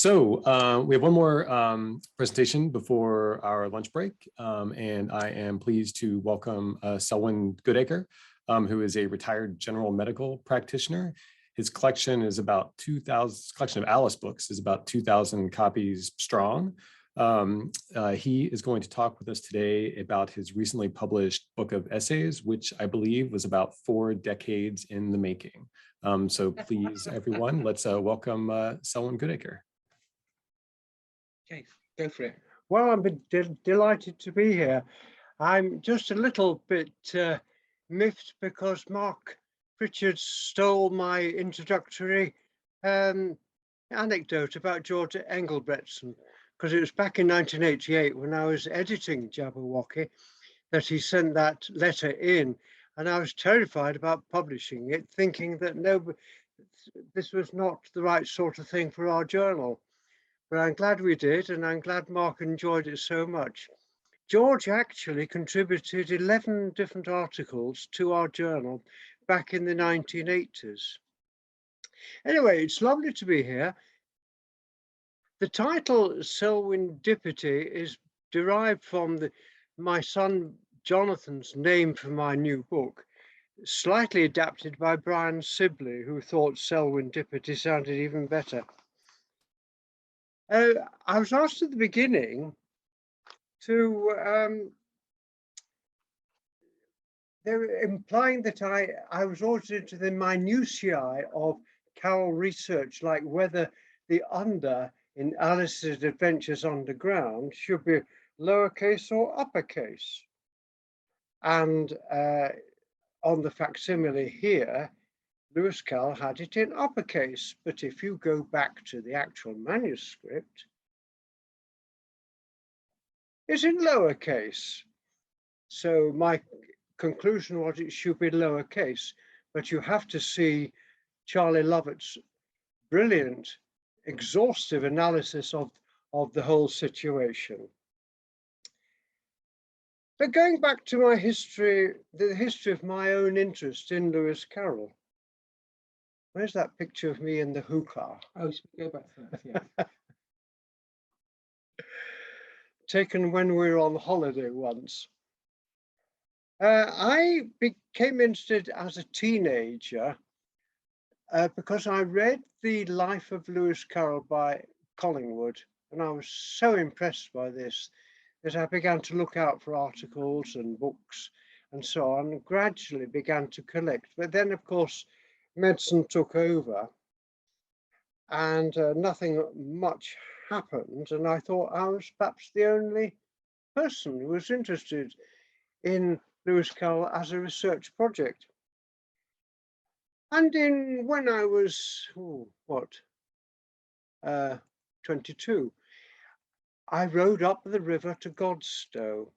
We have one more presentation before our lunch break, and I am pleased to welcome Selwyn Goodacre, who is a retired general medical practitioner. His collection is about 2,000, collection of Alice books is about 2,000 copies strong. He is going to talk with us today about his recently published book of essays, which I believe was about 4 decades in the making. So please, everyone, let's welcome Selwyn Goodacre. Okay, go for it. Well, I'm delighted to be here. I'm just a little bit miffed because Mark Pritchard stole my introductory anecdote about George Engelbretson, because it was back in 1988 when I was editing Jabberwocky that he sent that letter in, and I was terrified about publishing it, thinking that no, this was not the right sort of thing for our journal. But I'm glad we did, and I'm glad Mark enjoyed it so much. George actually contributed 11 different articles to our journal back in the 1980s. Anyway, it's lovely to be here. The title Selwyndipity is derived from my son Jonathan's name for my new book, slightly adapted by Brian Sibley, who thought Selwyndipity sounded even better. I was asked at the beginning to, they were implying that I was ordered into the minutiae of Carroll research, like whether the under in Alice's Adventures Underground should be lowercase or uppercase. And on the facsimile here, Lewis Carroll had it in uppercase, but if you go back to the actual manuscript, it's in lowercase. So my conclusion was it should be lowercase, but you have to see Charlie Lovett's brilliant, exhaustive analysis of the whole situation. But going back to my history, the history of my own interest in Lewis Carroll. Where's that picture of me in the hookah? Oh, go back to that, yeah. Taken when we were on holiday once. I became interested as a teenager because I read The Life of Lewis Carroll by Collingwood, and I was so impressed by this that I began to look out for articles and books and so on, and gradually began to collect. But then, of course, medicine took over and nothing much happened, and I thought I was perhaps the only person who was interested in Lewis Carroll as a research project. And when I was 22, I rowed up the river to Godstow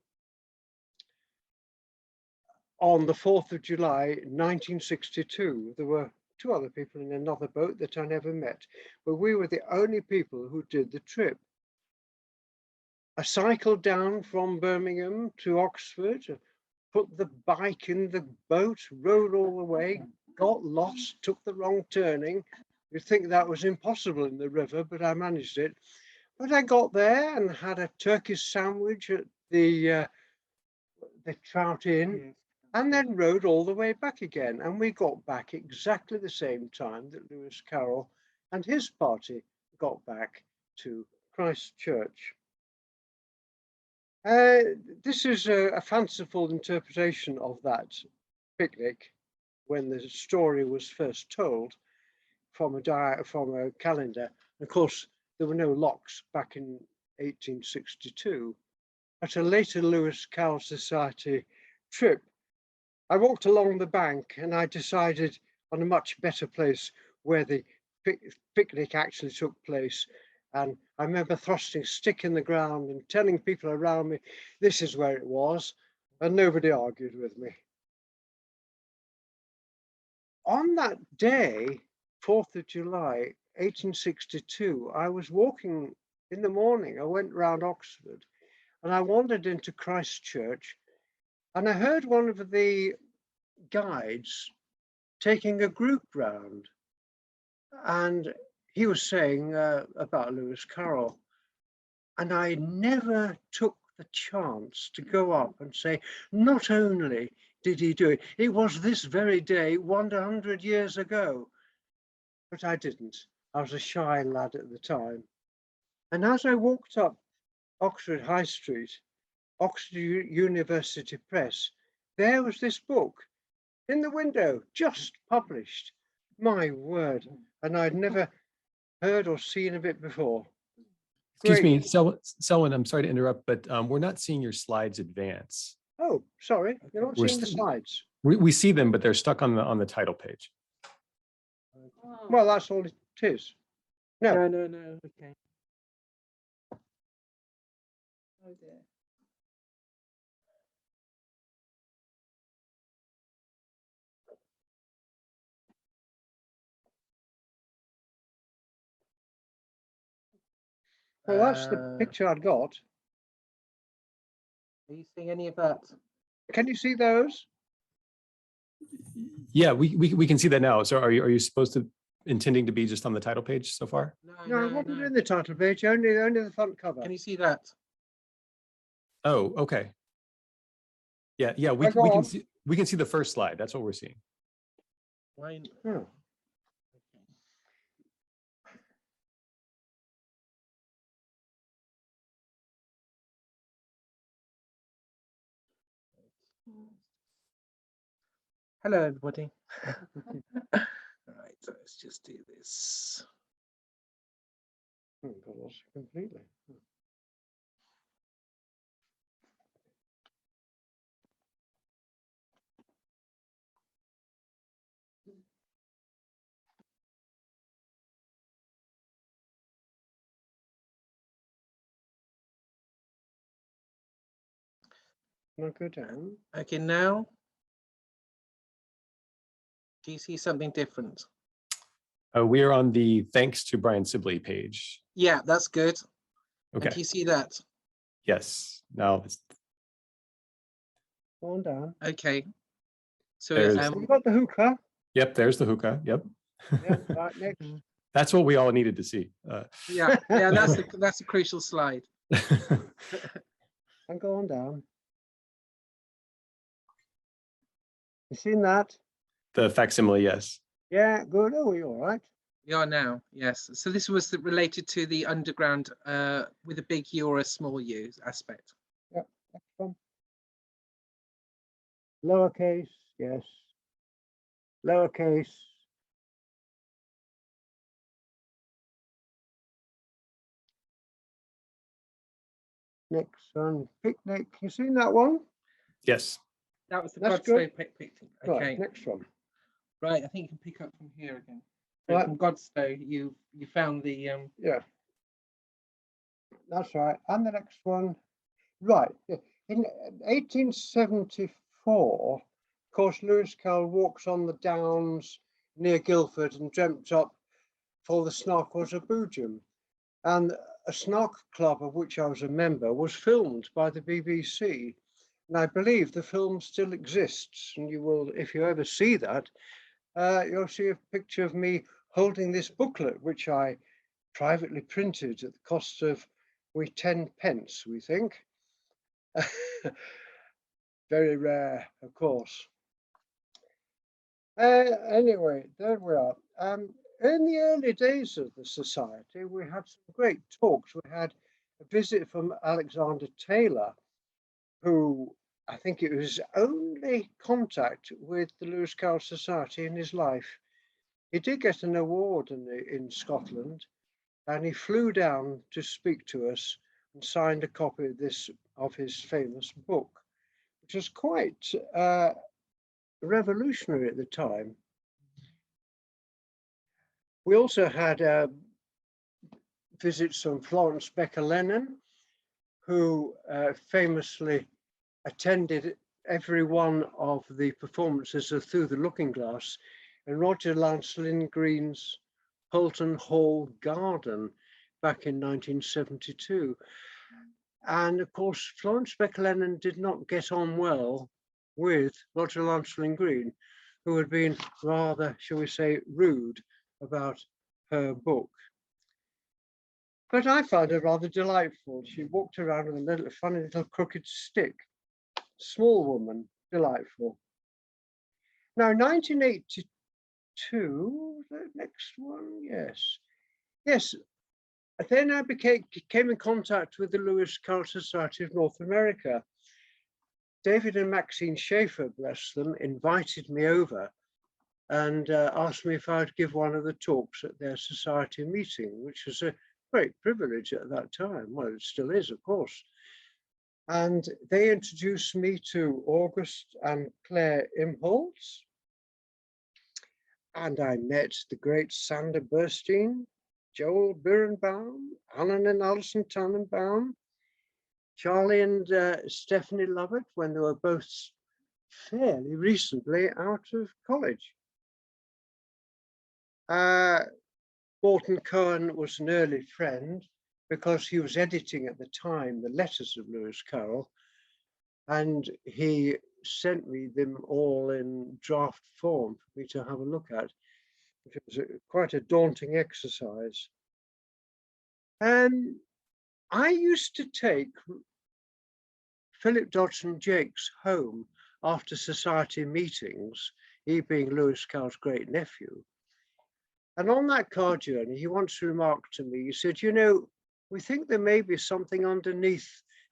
on the 4th of July 1962. There were 2 other people in another boat that I never met, but we were the only people who did the trip. I cycled down from Birmingham to Oxford, put the bike in the boat, rode all the way, got lost, took the wrong turning. You'd think that was impossible in the river, but I managed it. But I got there and had a Turkish sandwich at the Trout Inn. Yes. And then rode all the way back again. And we got back exactly the same time that Lewis Carroll and his party got back to Christchurch. This is a fanciful interpretation of that picnic when the story was first told from a calendar. Of course, there were no locks back in 1862. At a later Lewis Carroll Society trip, I walked along the bank and I decided on a much better place where the picnic actually took place. And I remember thrusting a stick in the ground and telling people around me, this is where it was, and nobody argued with me. On that day, 4th of July, 1862, I was walking in the morning. I went round Oxford and I wandered into Christchurch, and I heard one of the guides taking a group round, and he was saying about Lewis Carroll, and I never took the chance to go up and say, not only did he do it, it was this very day 100 years ago. But I didn't. I was a shy lad at the time. And as I walked up Oxford High Street, Oxford University Press, there was this book in the window, just published. My word. And I'd never heard or seen of it before. Excuse Great. me, Selwyn, I'm sorry to interrupt, but we're not seeing your slides advance. Oh, sorry, you're not We're seeing the slides. We see them, but they're stuck on the title page. Oh. Well, that's all it is. No. No. Okay. Oh dear. Well, that's the picture I'd got. Are you seeing any of that? Can you see those? Yeah, we can see that now. So are you supposed to intending to be just on the title page so far? No, I wasn't in the title page, only the front cover. Can you see that? Oh, okay. Yeah, we can see the first slide. That's what we're seeing. Why? Oh. Hello, everybody. All right, so let's just do this. Got lost completely. Now go down. Okay, now, do you see something different? We are on the thanks to Brian Sibley page. Yeah, that's good. Okay. And do you see that? Yes. Now Go on down. Okay. So We've got the hookah. Yep, there's the hookah. Yep. Yeah, right next. That's what we all needed to see. yeah, that's a crucial slide. And go on down. You seen that? The facsimile, yes. Yeah, good. Oh, you're all right. We are now, yes. So this was related to the underground with a big U or a small U aspect. Yeah, next one. Lowercase, yes. Lowercase. Next one, picnic. You seen that one? Yes. That was the That's Godstow good. picnic. Right, Okay, next one. right. I think you can pick up from here again. So Right. from Godstow, you found the Yeah. That's right. And the next one. Right. In 1874, of course, Lewis Carroll walks on the downs near Guildford and dreamt up for the Snark was a boojum. And a Snark club of which I was a member was filmed by the BBC. And I believe the film still exists. And you will, if you ever see that, you'll see a picture of me holding this booklet, which I privately printed at the cost of 10 pence, we think. Very rare, of course. Anyway, there we are. In the early days of the society, we had some great talks. We had a visit from Alexander Taylor, who I think it was his only contact with the Lewis Carroll Society in his life. He did get an award in Scotland, and he flew down to speak to us and signed a copy of his famous book, which was quite revolutionary at the time. We also had visits from Florence Becker-Lennon, who famously attended every one of the performances of Through the Looking Glass in Roger Lancelyn Green's Holton Hall Garden back in 1972. And of course, Florence Becker-Lennon did not get on well with Roger Lancelyn Green, who had been rather, shall we say, rude about her book. But I found her rather delightful. She walked around with a little funny little crooked stick. Small woman, delightful. Now, 1982, the next one, yes. Yes, then I came in contact with the Lewis Carroll Society of North America. David and Maxine Schaefer, bless them, invited me over and asked me if I'd give one of the talks at their society meeting, which was a great privilege at that time. Well, it still is, of course. And they introduced me to August and Claire Imholtz. And I met the great Sander Burstein, Joel Birnbaum, Alan and Alison Tannenbaum, Charlie and Stephanie Lovett, when they were both fairly recently out of college. Morton Cohen was an early friend because he was editing at the time the Letters of Lewis Carroll, and he sent me them all in draft form for me to have a look at, which was quite a daunting exercise. I used to take Philip Dodson Jakes home after society meetings, he being Lewis Carroll's great nephew. And on that car journey, he once remarked to me, he said, you know, we think there may be something underneath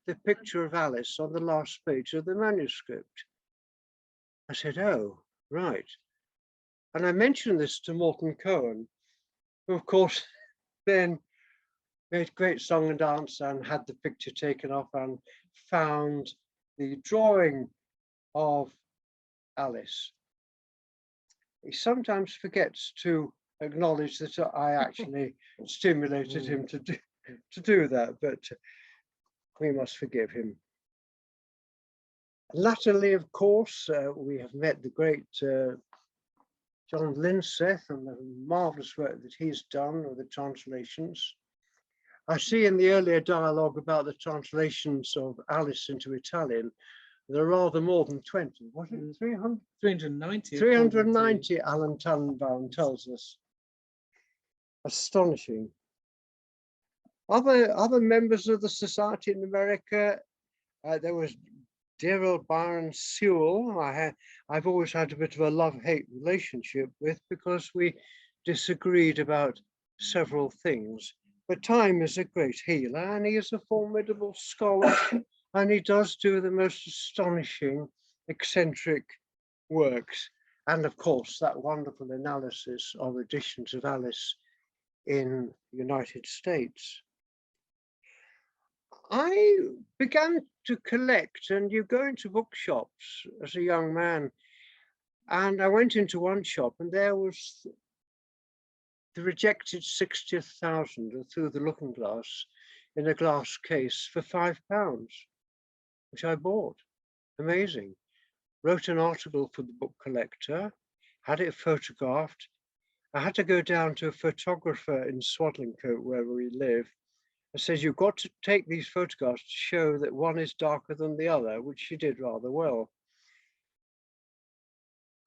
the picture of Alice on the last page of the manuscript. I said, oh, right. And I mentioned this to Morton Cohen, who of course then made great song and dance and had the picture taken off and found the drawing of Alice. He sometimes forgets to acknowledge that I actually stimulated him to do that, but we must forgive him. Latterly, of course, we have met the great John Linseth and the marvelous work that he's done with the translations. I see in the earlier dialogue about the translations of Alice into Italian, there are rather more than 20. Was it 300? 390. 390, Alan Tannenbaum tells us. Astonishing. Other members of the society in America, there was dear old Byron Sewell. I've always had a bit of a love-hate relationship with, because we disagreed about several things. But time is a great healer, and he is a formidable scholar, and he does do the most astonishing, eccentric works. And of course, that wonderful analysis of editions of Alice in the United States. I began to collect, and you go into bookshops as a young man, and I went into one shop and there was the rejected 60,000 or Through the Looking Glass in a glass case for £5, which I bought. Amazing. Wrote an article for the Book Collector, had it photographed. I had to go down to a photographer in Swadlincote, where we live, and says, you've got to take these photographs to show that one is darker than the other, which she did rather well.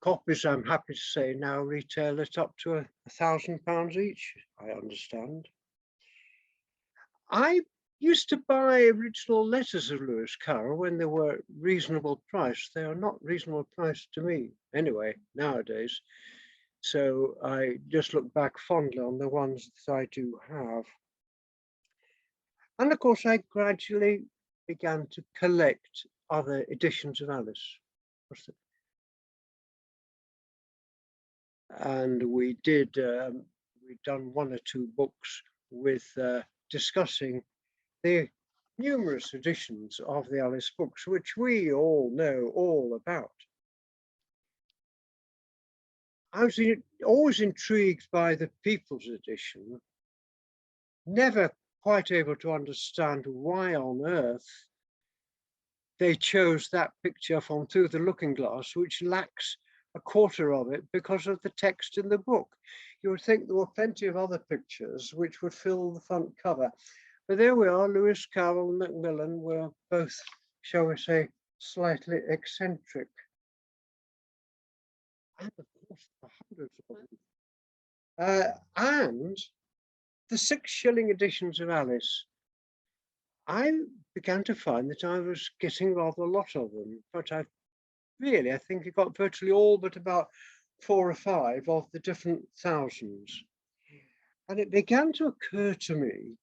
Copies, I'm happy to say, now retail at up to £1,000 each, I understand. I used to buy original letters of Lewis Carroll when they were reasonable price. They are not reasonable price to me anyway, nowadays. So I just look back fondly on the ones that I do have. And of course, I gradually began to collect other editions of Alice. And we've done one or two books with discussing the numerous editions of the Alice books, which we all know all about. I was always intrigued by the People's Edition, never quite able to understand why on earth they chose that picture from Through the Looking Glass, which lacks a quarter of it because of the text in the book. You would think there were plenty of other pictures which would fill the front cover. But there we are, Lewis Carroll and Macmillan were both, shall we say, slightly eccentric. And of course, hundreds of them. And the 6-shilling editions of Alice, I began to find that I was getting rather a lot of them, but I think I got virtually all but about 4 or 5 of the different thousands. And it began to occur to me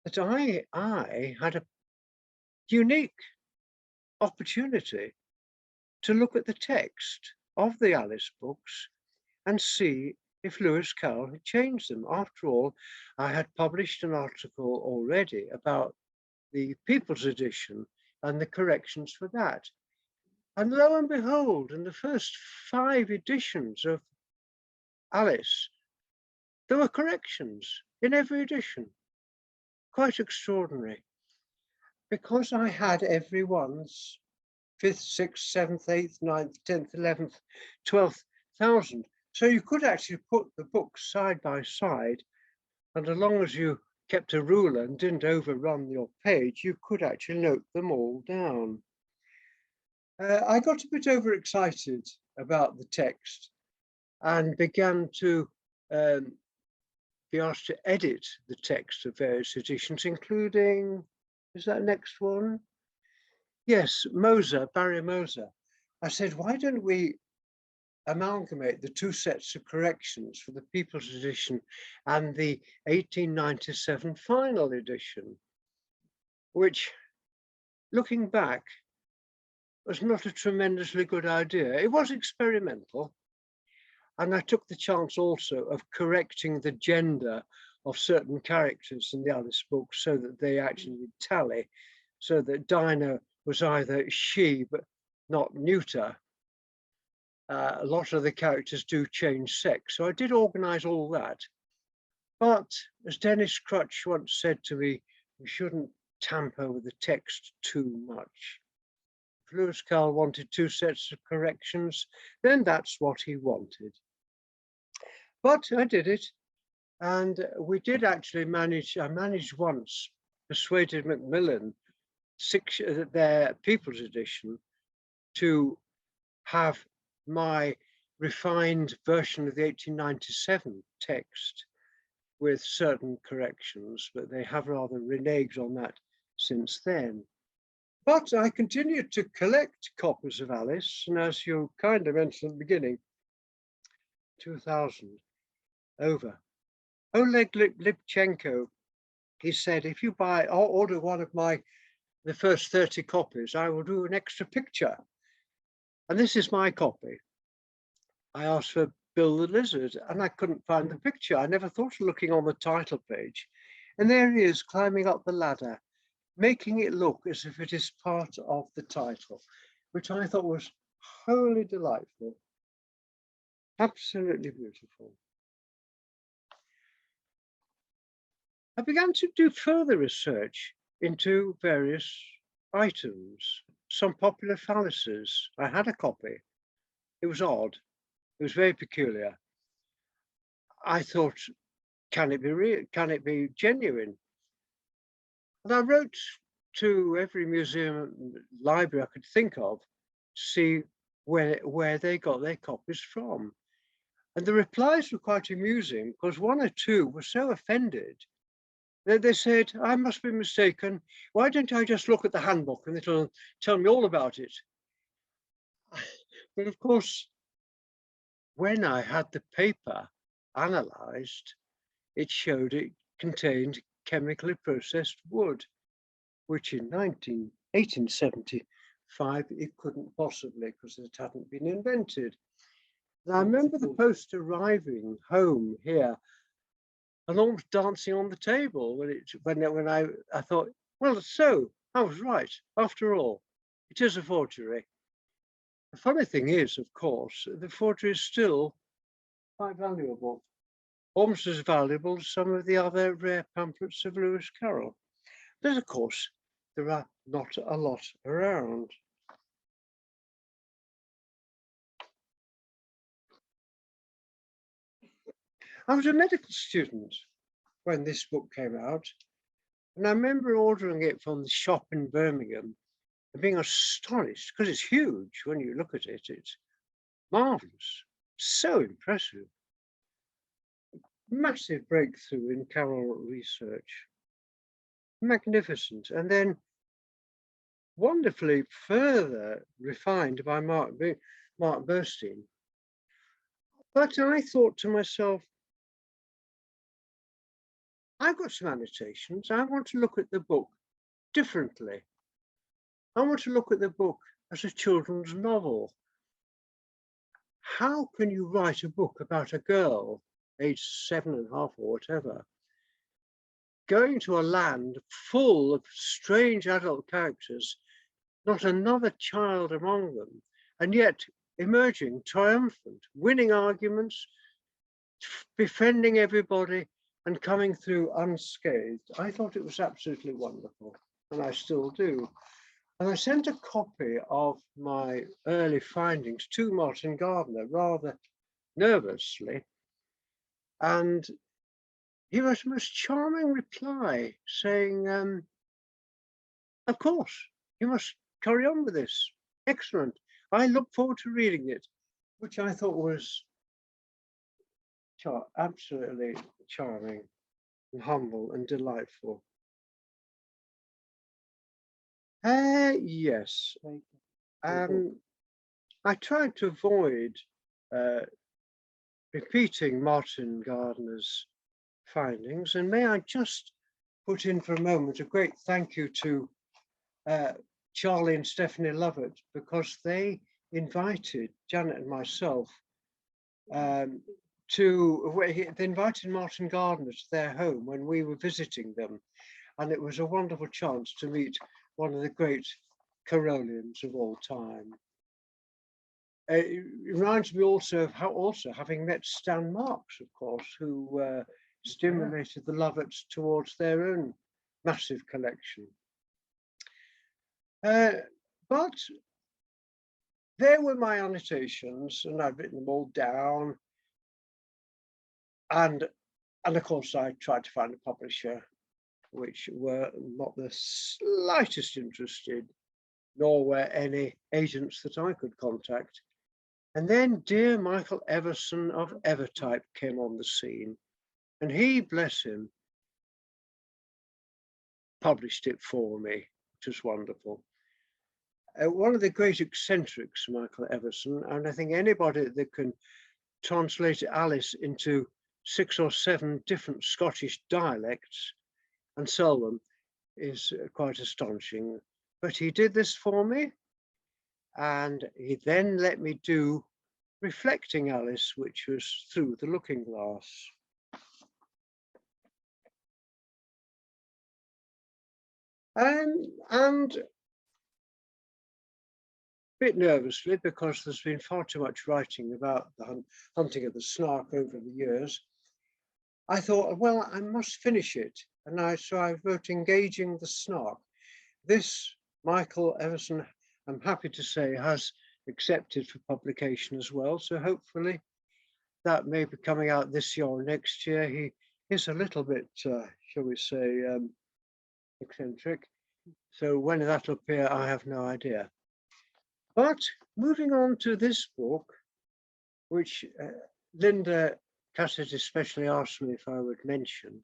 that I had a unique opportunity to look at the text of the Alice books and see if Lewis Carroll had changed them. After all, I had published an article already about the People's Edition and the corrections for that. And lo and behold, in the first 5 editions of Alice, there were corrections in every edition. Quite extraordinary. Because I had everyone's 5th, 6th, 7th, 8th, 9th, 10th, 11th, 12th thousand. So you could actually put the books side by side, and as long as you kept a ruler and didn't overrun your page, you could actually note them all down. I got a bit overexcited about the text and began to be asked to edit the text of various editions, including, is that next one? Yes, Barry Moser. I said, why don't we amalgamate the 2 sets of corrections for the People's Edition and the 1897 final edition, which, looking back, was not a tremendously good idea. It was experimental. And I took the chance also of correcting the gender of certain characters in the Alice books so that they actually would tally, so that Dinah was either she, but not neuter. A lot of the characters do change sex. So I did organize all that. But as Dennis Crutch once said to me, we shouldn't tamper with the text too much. If Lewis Carroll wanted 2 sets of corrections, then that's what he wanted. But I did it, and we did actually manage. I managed once, persuaded Macmillan, their People's Edition, to have my refined version of the 1897 text with certain corrections, but they have rather reneged on that since then. But I continued to collect copies of Alice, and as you kind of mentioned at the beginning, 2000 over. Oleg Lipchenko, he said, if you buy or order one of the first 30 copies, I will do an extra picture. And this is my copy. I asked for Bill the Lizard and I couldn't find the picture. I never thought of looking on the title page. And there he is climbing up the ladder, making it look as if it is part of the title, which I thought was wholly delightful. Absolutely beautiful. I began to do further research into various items, some popular fallacies. I had a copy. It was odd. It was very peculiar. I thought, can it be real? Can it be genuine? And I wrote to every museum and library I could think of to see where they got their copies from. And the replies were quite amusing because 1 or 2 were so offended that they said, I must be mistaken. Why don't I just look at the handbook and it'll tell me all about it? But of course, when I had the paper analysed, it showed it contained chemically processed wood, which in 1875 it couldn't possibly, because it hadn't been invented. And I remember the post arriving home here and almost dancing on the table when I thought, well, so I was right after all. It is a forgery. The funny thing is, of course, the forgery is still quite valuable, almost as valuable as some of the other rare pamphlets of Lewis Carroll. But of course, there are not a lot around. I was a medical student when this book came out, and I remember ordering it from the shop in Birmingham and being astonished because it's huge when you look at it. It's marvelous, so impressive. massive breakthrough in Carroll research. Magnificent. And then wonderfully further refined by Mark Burstein. But I thought to myself, I've got some annotations. I want to look at the book differently. I want to look at the book as a children's novel. How can you write a book about a girl aged 7.5 or whatever, going to a land full of strange adult characters, not another child among them, and yet emerging triumphant, winning arguments, befriending everybody and coming through unscathed? I thought it was absolutely wonderful, and I still do. And I sent a copy of my early findings to Martin Gardner rather nervously, and he wrote a most charming reply saying, of course, you must carry on with this. Excellent. I look forward to reading it, which I thought was absolutely charming and humble and delightful. Yes. I tried to avoid repeating Martin Gardner's findings, and may I just put in for a moment a great thank you to Charlie and Stephanie Lovett, because they invited Janet and myself they invited Martin Gardner to their home when we were visiting them, and it was a wonderful chance to meet one of the great Carrollians of all time. It reminds me also of having met Stan Marks, of course, who stimulated the Lovetts towards their own massive collection. But there were my annotations, and I'd written them all down. And of course, I tried to find a publisher which were not the slightest interested, nor were any agents that I could contact. And then dear Michael Everson of Evertype came on the scene, and he, bless him, published it for me, which was wonderful. One of the great eccentrics, Michael Everson, and I think anybody that can translate Alice into 6 or 7 different Scottish dialects and sell them is quite astonishing. But he did this for me, and he then let me do Reflecting Alice, which was Through the Looking Glass. And a bit nervously, because there's been far too much writing about the hunting of the Snark over the years, I thought, well, I must finish it. And so I wrote Engaging the Snark. This, Michael Everson, I'm happy to say, has accepted for publication as well. So hopefully that may be coming out this year or next year. He is a little bit, shall we say, eccentric. So when that'll appear, I have no idea. But moving on to this book, which Linda Cassett especially asked me if I would mention.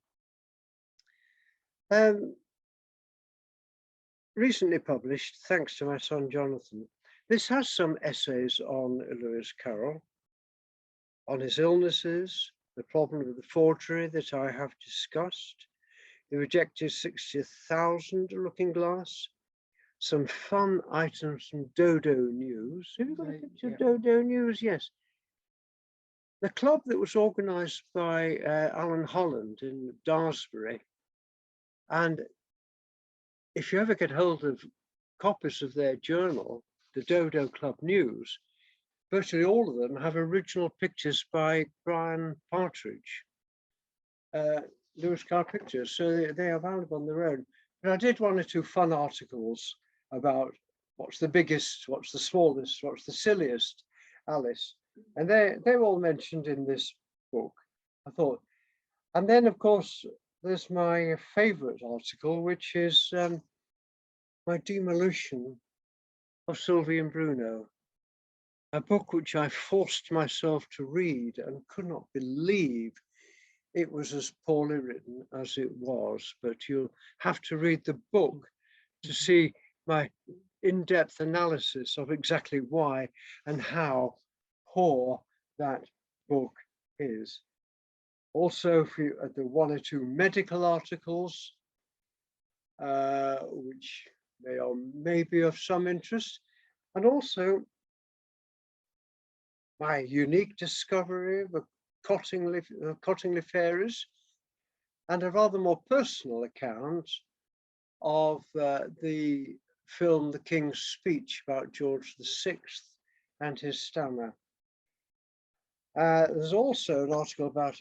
Recently published, thanks to my son Jonathan. This has some essays on Lewis Carroll, on his illnesses, the problem of the forgery that I have discussed, the rejected 60,000 looking glass, some fun items from Dodo News. Have you got a picture of Dodo News? Yes. The club that was organised by Alan Holland in Daresbury. And if you ever get hold of copies of their journal, the Dodo Club News, virtually all of them have original pictures by Brian Partridge, Lewis Carroll pictures, so they are available on their own. But I did 1 or 2 fun articles about what's the biggest, what's the smallest, what's the silliest Alice, and they're all mentioned in this book, I thought. And then, of course, there's my favourite article, which is my demolition of Sylvie and Bruno, a book which I forced myself to read and could not believe it was as poorly written as it was, but you'll have to read the book to see my in-depth analysis of exactly why and how poor that book is. Also, if you the one or two medical articles, which may be of some interest, and also my unique discovery of Cottingley fairies, and a rather more personal account of the film The King's Speech about George VI and his stammer. There's also an article about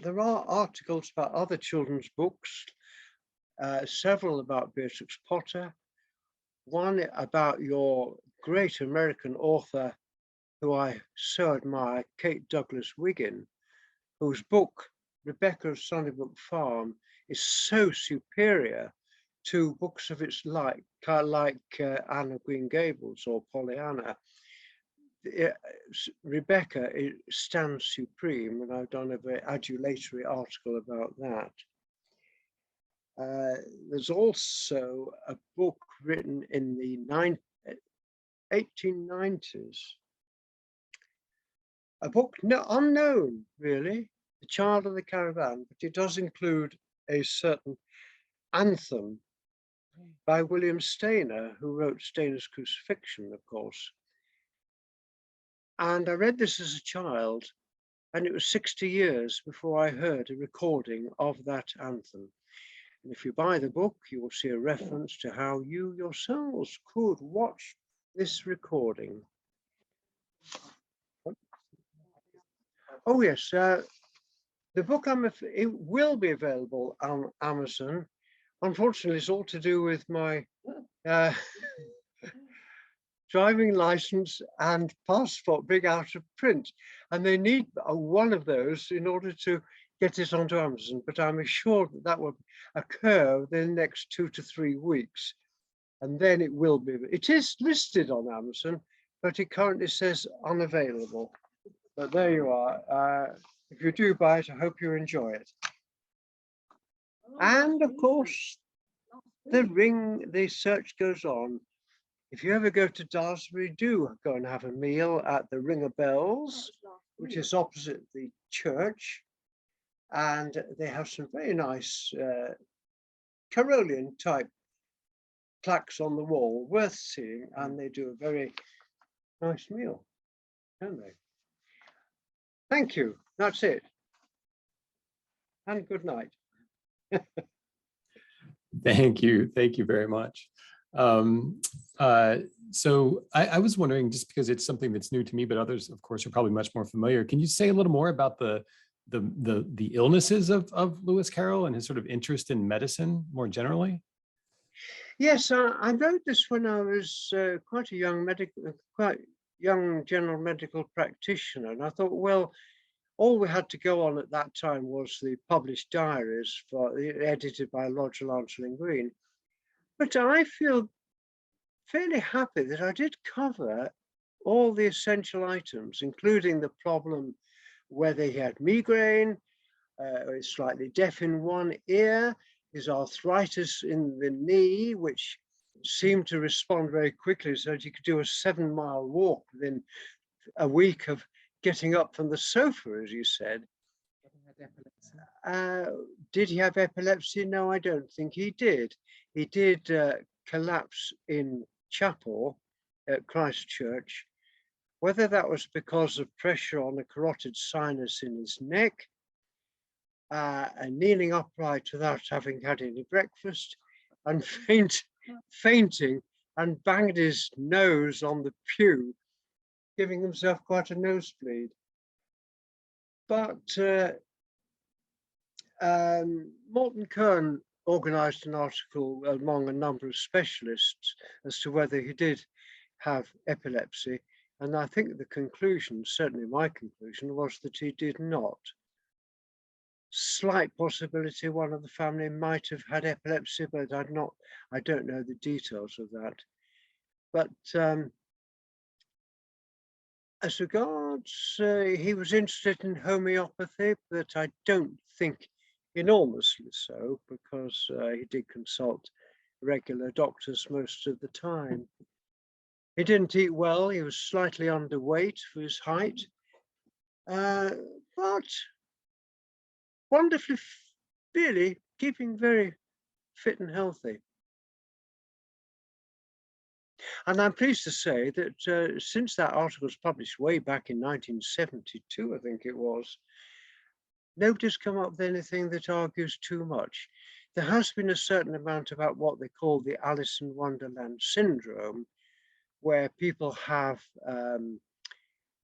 there are articles about other children's books, several about Beatrix Potter, one about your great American author who I so admire, Kate Douglas Wiggin, whose book, Rebecca of Sunnybrook Farm, is so superior to books of its like Anne of Green Gables or Pollyanna. Rebecca stands supreme, and I've done a very adulatory article about that. There's also a book written in the 1890s, a book unknown really, The Child of the Caravan, but it does include a certain anthem by William Stainer, who wrote Stainer's Crucifixion, of course. And I read this as a child, and it was 60 years before I heard a recording of that anthem. And if you buy the book, you will see a reference to how you yourselves could watch this recording. Oh yes, the book it will be available on Amazon. Unfortunately, it's all to do with my driving license and passport being out of print, and they need one of those in order to get it onto Amazon. But I'm assured that that will occur within the next 2 to 3 weeks, and then it will be. It is listed on Amazon, but it currently says unavailable. But there you are. If you do buy it, I hope you enjoy it. And of course, the search goes on. If you ever go to Daresbury, do go and have a meal at the Ring of Bells, which is opposite the church. And they have some very nice Carolian type plaques on the wall, worth seeing, and they do a very nice meal, don't they? Thank you. That's it. And good night. Thank you. Thank you very much. So I was wondering, just because it's something that's new to me, but others, of course, are probably much more familiar. Can you say a little more about the illnesses of Lewis Carroll and his sort of interest in medicine more generally? Yes, I wrote this when I was quite young general medical practitioner, and I thought, well, all we had to go on at that time was the published diaries edited by Roger Lancelin Green. But I feel fairly happy that I did cover all the essential items, including the problem whether he had migraine, is slightly deaf in one ear, his arthritis in the knee, which seemed to respond very quickly, so that he could do a 7-mile walk within a week of getting up from the sofa, as you said. Did he have epilepsy? No, I don't think he did. He did collapse in chapel at Christ Church. Whether that was because of pressure on the carotid sinus in his neck, and kneeling upright without having had any breakfast, and fainting and banged his nose on the pew, giving himself quite a nosebleed. But Morton Kern organised an article among a number of specialists as to whether he did have epilepsy. And I think the conclusion, certainly my conclusion, was that he did not. Slight possibility one of the family might have had epilepsy, but I don't know the details of that. But As regards, he was interested in homeopathy, but I don't think enormously so, because he did consult regular doctors most of the time. He didn't eat well. He was slightly underweight for his height, but wonderfully, really keeping very fit and healthy. And I'm pleased to say that since that article was published way back in 1972, I think it was, nobody's come up with anything that argues too much. There has been a certain amount about what they call the Alice in Wonderland syndrome, where people have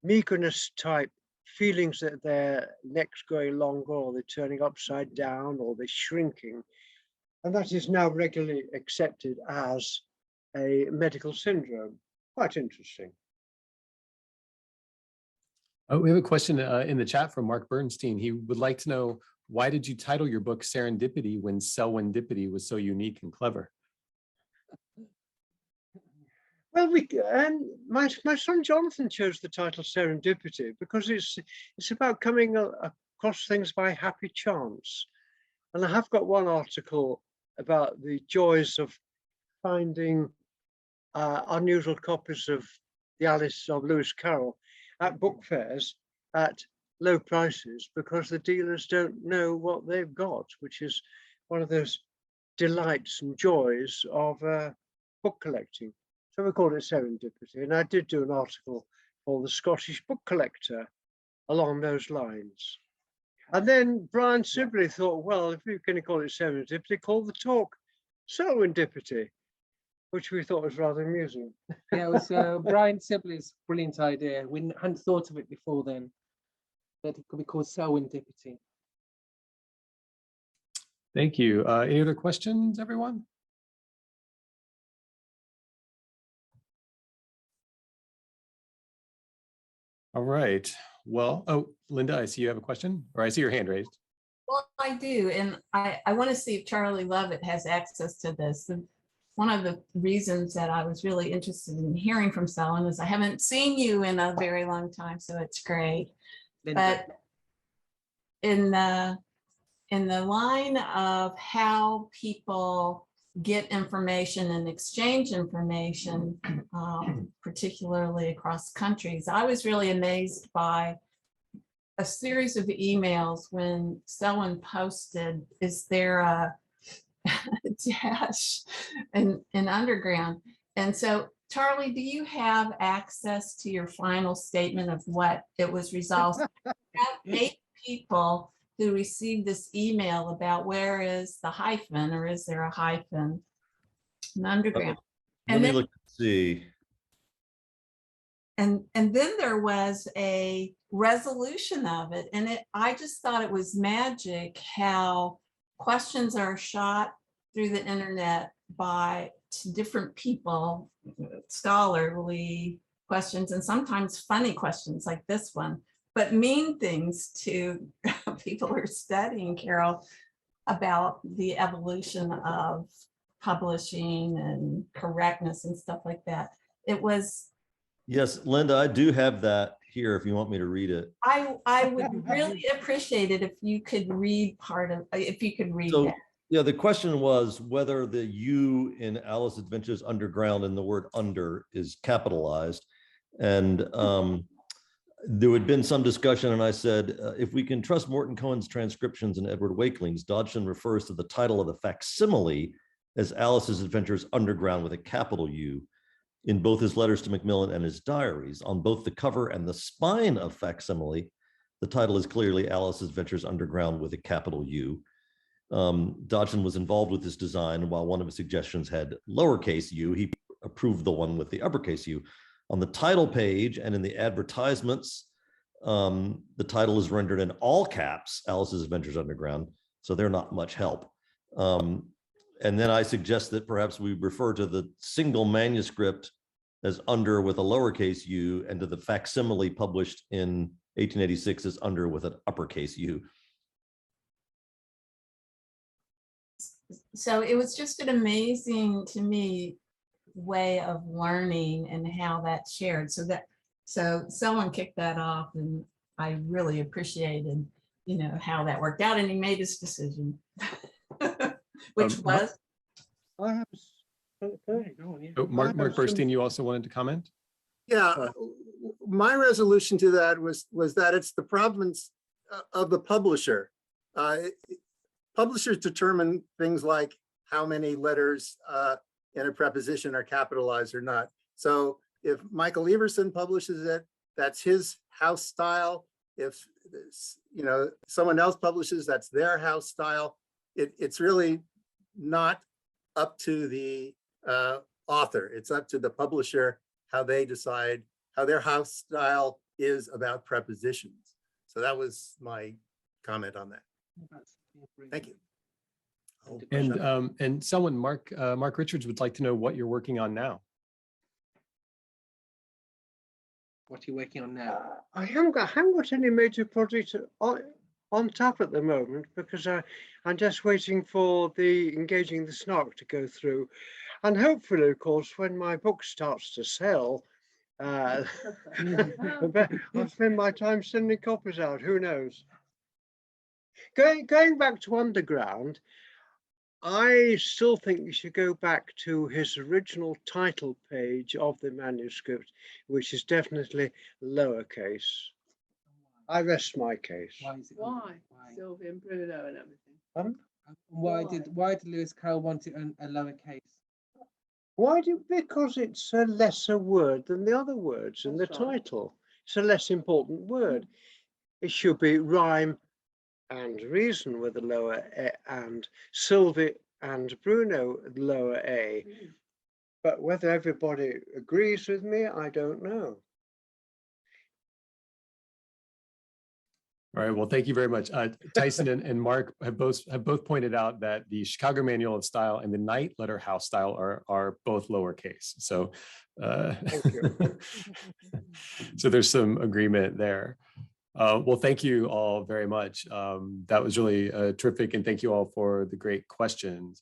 meagreness type feelings that their neck's going longer, or they're turning upside down, or they're shrinking. And that is now regularly accepted as a medical syndrome. Quite interesting. Oh, we have a question in the chat from Mark Burstein. He would like to know, why did you title your book Serendipity when Selwyndipity was so unique and clever? Well, my son Jonathan chose the title Serendipity because it's about coming across things by happy chance. And I have got one article about the joys of finding unusual copies of the Alice of Lewis Carroll at book fairs at low prices, because the dealers don't know what they've got, which is one of those delights and joys of book collecting. So we call it Serendipity. And I did do an article for the Scottish Book Collector along those lines. And then Brian Sibley thought, well, if you're going to call it Serendipity, call the talk Selwyndipity, which we thought was rather amusing. Yeah, it was Brian Sibley's brilliant idea. We hadn't thought of it before then, that it could be called Selwyndipity. Thank you. Any other questions, everyone? All right. Well, oh, Linda, I see you have a question, or I see your hand raised. Well, I do, and I want to see if Charlie Lovett has access to this. And one of the reasons that I was really interested in hearing from Selwyn is I haven't seen you in a very long time, so it's great. Linda. But in the line of how people get information and exchange information, particularly across countries, I was really amazed by a series of emails when Selwyn posted, is there a dash in underground? And so, Charlie, do you have access to your final statement of what it was resolved? We have 8 people who received this email about where is the hyphen, or is there a hyphen in underground? Let me look and see. And then there was a resolution of it, and I just thought it was magic how questions are shot through the internet by different people, scholarly questions, and sometimes funny questions like this one, but mean things to people who are studying Carroll about the evolution of publishing and correctness and stuff like that. It was. Yes, Linda, I do have that here if you want me to read it. I would really appreciate it if you could read that. Yeah, the question was whether the U in Alice Adventures Underground and the word under is capitalized. And there had been some discussion, and I said, if we can trust Morton Cohen's transcriptions and Edward Wakeling's, Dodgson refers to the title of the facsimile as Alice's Adventures Underground with a capital U in both his letters to Macmillan and his diaries. On both the cover and the spine of facsimile, the title is clearly Alice's Adventures Underground with a capital U. Dodgson was involved with this design, and while one of his suggestions had lowercase u, he approved the one with the uppercase u. On the title page and in the advertisements, the title is rendered in all caps, Alice's Adventures Underground, so they're not much help. And then I suggest that perhaps we refer to the single manuscript as under with a lowercase u, and to the facsimile published in 1886 as under with an uppercase u. So it was just an amazing, to me, way of learning and how that's shared. So So someone kicked that off, and I really appreciated, how that worked out, and he made his decision, which was. I have. Oh, Mark Burstein, you also wanted to comment? Yeah, my resolution to that was that it's the province of the publisher. Publishers determine things like how many letters in a preposition are capitalized or not. So if Michael Everson publishes it, that's his house style. If someone else publishes, that's their house style. It's really not up to the author. It's up to the publisher how they decide how their house style is about prepositions. So that was my comment on that. Thank you. And someone, Mark Richards, would like to know what you're working on now. What are you working on now? I haven't got any major projects on tap at the moment, because I'm just waiting for the Engaging the Snark to go through. And hopefully, of course, when my book starts to sell, I'll spend my time sending copies out. Who knows? Going back to Underground, I still think you should go back to his original title page of the manuscript, which is definitely lowercase. I rest my case. Why is it? Why? Sylvie and Bruno and everything. Why did Lewis Carroll want it a lowercase? Because it's a lesser word than the other words in the title. It's a less important word. It should be rhyme and reason with a lower a, and Sylvie and Bruno lower a. But whether everybody agrees with me, I don't know. All right, well, thank you very much. Tyson and Mark have both pointed out that the Chicago Manual of Style and the Knight Letter House Style are both lowercase. So, Thank you. so there's some agreement there. Well, thank you all very much. That was really terrific, and thank you all for the great questions.